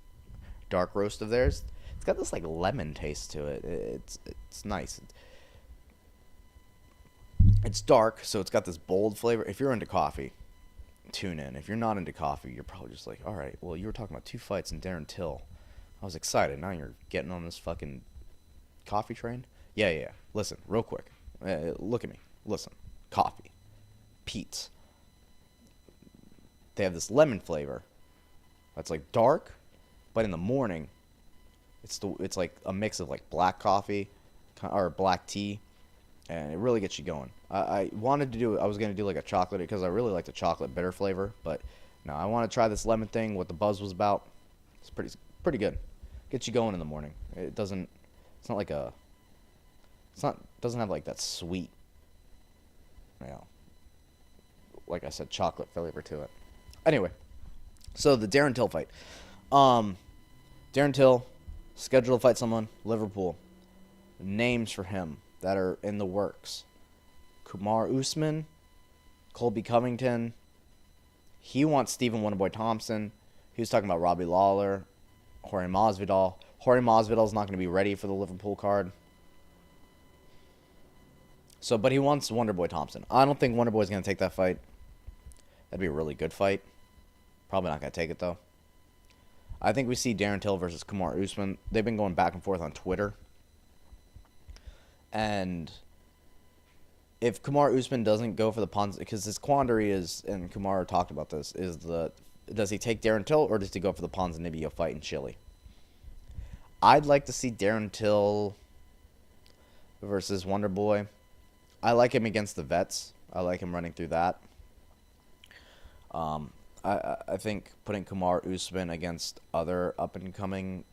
dark roast of theirs. It's got this like lemon taste to it. It's nice. It's dark, so it's got this bold flavor. If you're into coffee, tune in. If you're not into coffee, you're probably just like, all right, well, you were talking about two fights and Darren Till. I was excited. Now you're getting on this fucking coffee train? Yeah. Listen, real quick. Look at me. Listen. Coffee. Peet's. They have this lemon flavor that's like dark, but in the morning, it's like a mix of like black coffee or black tea, and it really gets you going. I was going to do like a chocolate because I really like the chocolate bitter flavor, but no, I want to try this lemon thing, what the buzz was about. It's pretty good. Gets you going in the morning. Doesn't have like that sweet, like I said, chocolate flavor to it. Anyway, so the Darren Till fight. Darren Till scheduled to fight someone, Liverpool. Names for him that are in the works: Kamaru Usman, Colby Covington. He wants Stephen Wonderboy Thompson. He was talking about Robbie Lawler, Jorge Masvidal. Jorge Masvidal's not going to be ready for the Liverpool card. So, but he wants Wonderboy Thompson. I don't think Wonderboy's going to take that fight. That'd be a really good fight. Probably not going to take it, though. I think we see Darren Till versus Kamaru Usman. They've been going back and forth on Twitter. And if Kamaru Usman doesn't go for the Ponz, because his quandary is, and Kamaru talked about this, is does he take Darren Till or does he go for the Ponzinibbio fight in Chile? I'd like to see Darren Till versus Wonderboy. I like him against the vets. I like him running through that. I think putting Kamaru Usman against other up-and-coming...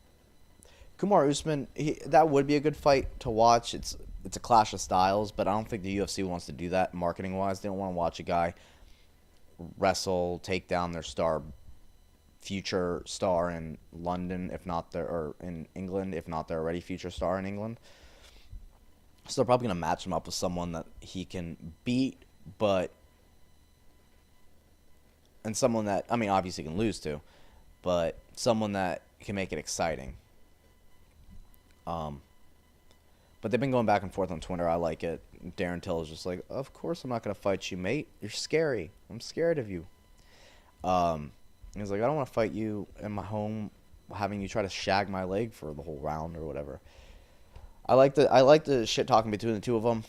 Kamaru Usman, that would be a good fight to watch. It's a clash of styles, but I don't think the UFC wants to do that marketing-wise. They don't want to watch a guy wrestle, take down their future star in London, or in England, if not their already future star in England. So they're probably going to match him up with someone that he can beat, and someone that, I mean, obviously can lose to, but someone that can make it exciting. Um, but they've been going back and forth on Twitter. I like it. Darren Till is just like, of course I'm not gonna fight you, mate. You're scary. I'm scared of you. He's like, I don't want to fight you in my home, having you try to shag my leg for the whole round or whatever. I like the shit talking between the two of them,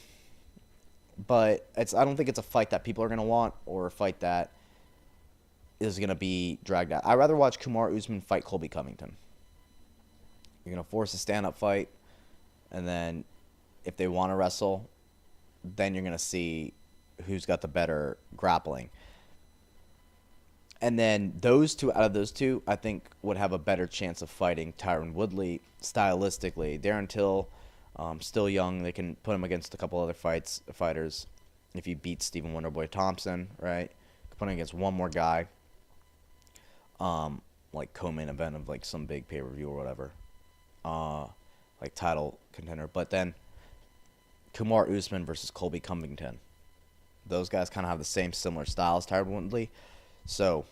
but I don't think it's a fight that people are gonna want or a fight that is gonna be dragged out. I'd rather watch Kamaru Usman fight Colby Covington. You're gonna force a stand-up fight, and then if they want to wrestle, then you're gonna see who's got the better grappling. And then out of those two, I think would have a better chance of fighting Tyron Woodley stylistically. Darren Till, still young. They can put him against a couple other fighters. If he beats Stephen Wonderboy Thompson, right? Put him against one more guy. Like co-main event of like some big pay-per-view or whatever. Like title contender. But then Kamaru Usman versus Colby Covington. Those guys kind of have the same similar style as Tyron Woodley. So,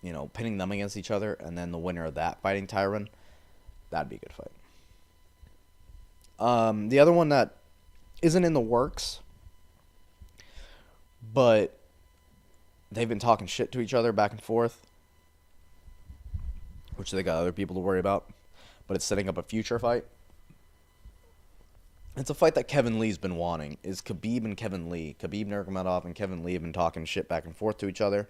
pinning them against each other, and then the winner of that fighting Tyron, that'd be a good fight. The other one that isn't in the works, but they've been talking shit to each other back and forth, which they got other people to worry about, but it's setting up a future fight. It's a fight that Kevin Lee's been wanting, is Khabib and Kevin Lee. Khabib Nurmagomedov and Kevin Lee have been talking shit back and forth to each other.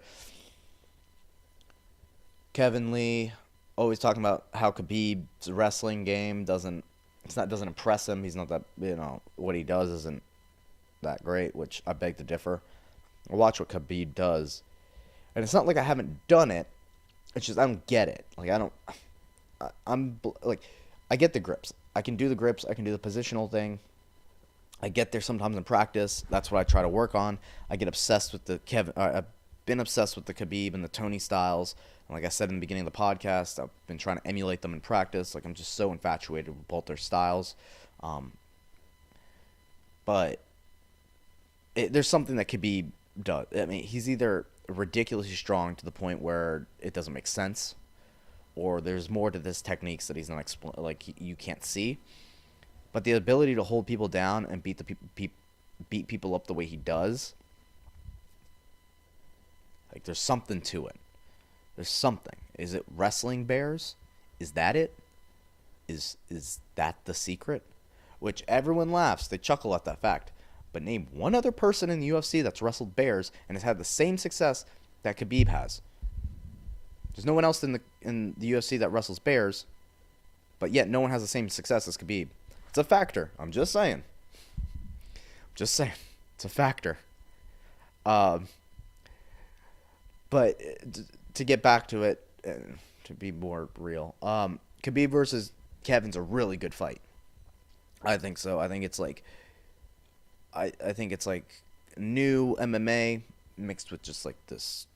Kevin Lee always talking about how Khabib's wrestling game doesn't impress him. He's not that, what he does isn't that great, which I beg to differ. I watch what Khabib does, and it's not like I haven't done it. It's just I don't get it. Like I get the grips. I can do the grips. I can do the positional thing. I get there sometimes in practice. That's what I try to work on. I get obsessed with I've been obsessed with the Khabib and the Tony styles. And like I said in the beginning of the podcast, I've been trying to emulate them in practice. Like I'm just so infatuated with both their styles. But there's something that Khabib does. I mean, he's either ridiculously strong to the point where it doesn't make sense, or there's more to this techniques that he's not you can't see. But the ability to hold people down and beat people up the way he does, like there's something to it. There's something. Is it wrestling bears? Is that it? Is that the secret? Which everyone laughs. They chuckle at that fact. But name one other person in the UFC that's wrestled bears and has had the same success that Khabib has. There's no one else in the UFC that wrestles bears, but yet no one has the same success as Khabib. It's a factor. I'm just saying. It's a factor. But to get back to it, to be more real, Khabib versus Kevin's a really good fight. I think so. I think it's like new MMA mixed with just like this.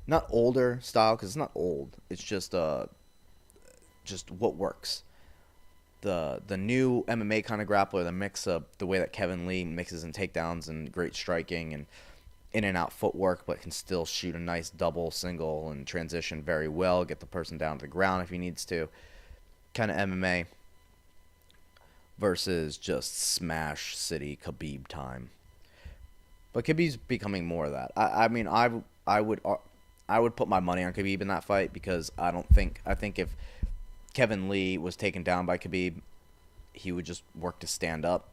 Not older style, because it's not old. It's just what works. The new MMA kind of grappler, the mix of the way that Kevin Lee mixes in takedowns and great striking and in and out footwork, but can still shoot a nice double, single, and transition very well, get the person down to the ground if he needs to. Kind of MMA versus just Smash City Khabib time. But Khabib's becoming more of that. I mean, I would put my money on Khabib in that fight, because I think if Kevin Lee was taken down by Khabib, he would just work to stand up.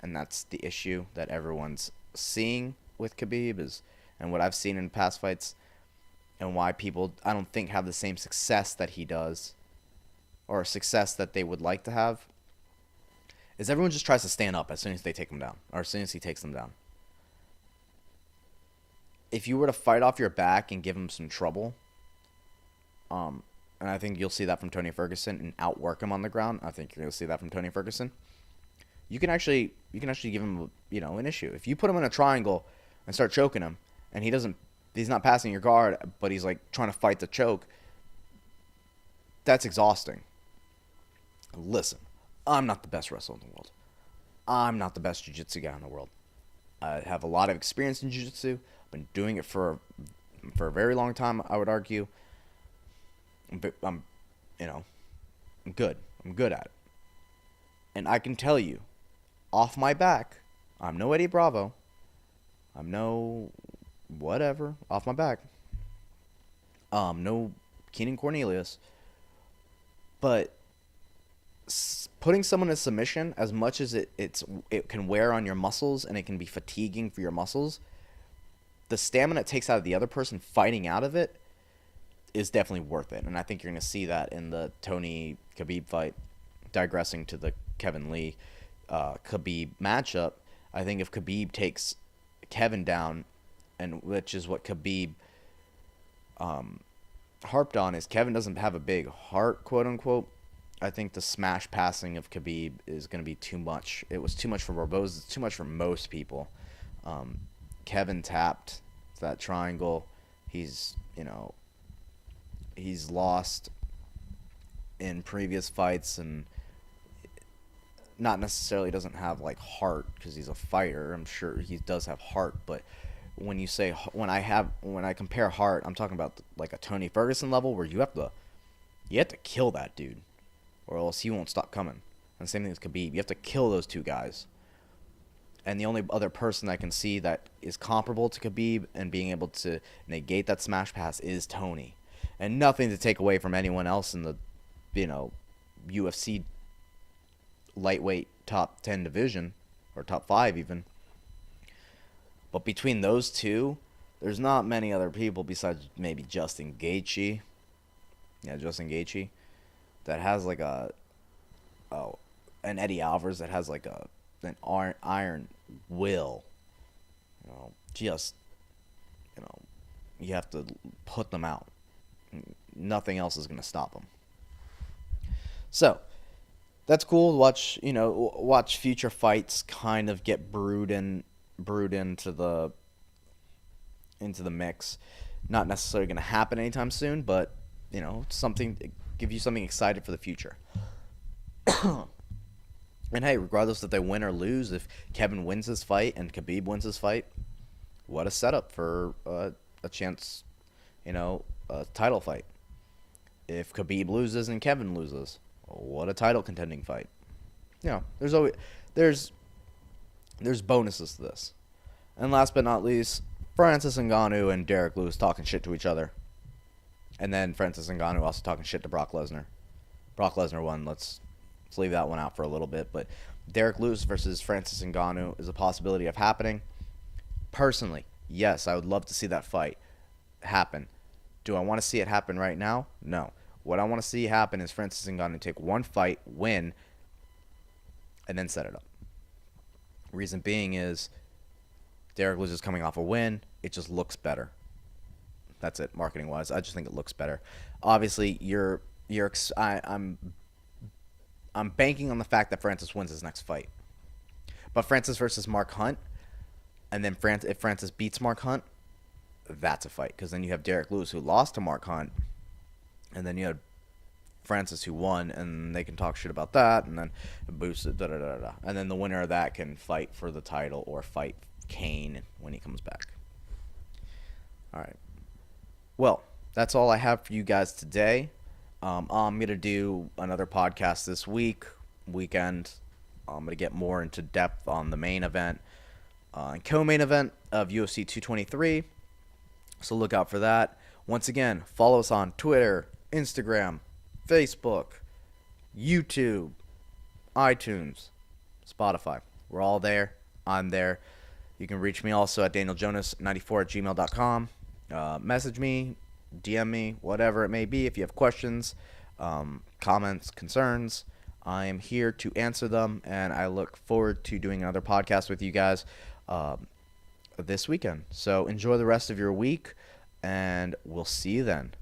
And that's the issue that everyone's seeing with Khabib and what I've seen in past fights, and why people, I don't think, have the same success that he does, or a success that they would like to have, is everyone just tries to stand up as soon as they take him down, or as soon as he takes them down. If you were to fight off your back and give him some trouble, and I think you'll see that from Tony Ferguson, and outwork him on the ground, I think you're going to see that from Tony Ferguson, you can actually give him, an issue. If you put him in a triangle and start choking him, and he's not passing your guard, but he's like trying to fight the choke, that's exhausting. Listen, I'm not the best wrestler in the world. I'm not the best jiu-jitsu guy in the world. I have a lot of experience in jiu-jitsu. I've been doing it for for a very long time, I would argue. I'm, you know, I'm good. I'm good at it. And I can tell you, off my back, I'm no Eddie Bravo. I'm no whatever off my back. No Keenan Cornelius. But putting someone in submission, as much as it can wear on your muscles and it can be fatiguing for your muscles, the stamina it takes out of the other person fighting out of it is definitely worth it. And I think you're going to see that in the Tony Khabib fight. Digressing to the Kevin Lee Khabib matchup, I think if Khabib takes Kevin down, and which is what Khabib harped on, is Kevin doesn't have a big heart, quote unquote. I think the smash passing of Khabib is going to be too much. It was too much for Barboza. It's too much for most people. Kevin tapped that triangle. He's lost in previous fights, and not necessarily doesn't have like heart because he's a fighter. I'm sure he does have heart, but when I compare heart, I'm talking about like a Tony Ferguson level where you have to kill that dude, or else he won't stop coming. And same thing as Khabib. You have to kill those two guys. And the only other person I can see that is comparable to Khabib and being able to negate that smash pass is Tony. And nothing to take away from anyone else in the, UFC lightweight top 10 division, or top 5 even. But between those two, there's not many other people besides maybe Justin Gaethje. Yeah, Justin Gaethje. That has like an Eddie Alvarez that has like an iron will. You have to put them out. Nothing else is going to stop them. So, that's cool to watch future fights kind of get brewed into the mix. Not necessarily going to happen anytime soon, but something, give you something excited for the future. And hey, regardless if they win or lose, if Kevin wins his fight and Khabib wins his fight, what a setup for a chance, a title fight. If Khabib loses and Kevin loses, what a title contending fight. There's bonuses to this. And last but not least, Francis Ngannou and Derek Lewis talking shit to each other. And then Francis Ngannou also talking shit to Brock Lesnar. Brock Lesnar won. Let's leave that one out for a little bit. But Derek Lewis versus Francis Ngannou is a possibility of happening. Personally, yes, I would love to see that fight happen. Do I want to see it happen right now? No. What I want to see happen is Francis Ngannou take one fight, win, and then set it up. Reason being is Derek Lewis is coming off a win. It just looks better. That's it, marketing wise. I just think it looks better. Obviously, I'm banking on the fact that Francis wins his next fight. But Francis versus Mark Hunt, and then if Francis beats Mark Hunt, that's a fight. Because then you have Derek Lewis who lost to Mark Hunt, and then you had Francis who won, and they can talk shit about that, and then boost it, and then the winner of that can fight for the title or fight Kane when he comes back. All right. Well, that's all I have for you guys today. I'm going to do another podcast this weekend. I'm going to get more into depth on the main event and co-main event of UFC 223. So look out for that. Once again, follow us on Twitter, Instagram, Facebook, YouTube, iTunes, Spotify. We're all there. I'm there. You can reach me also at danieljonas94@gmail.com. Message me, DM me, whatever it may be. If you have questions, comments, concerns, I am here to answer them, and I look forward to doing another podcast with you guys this weekend. So enjoy the rest of your week, and we'll see you then.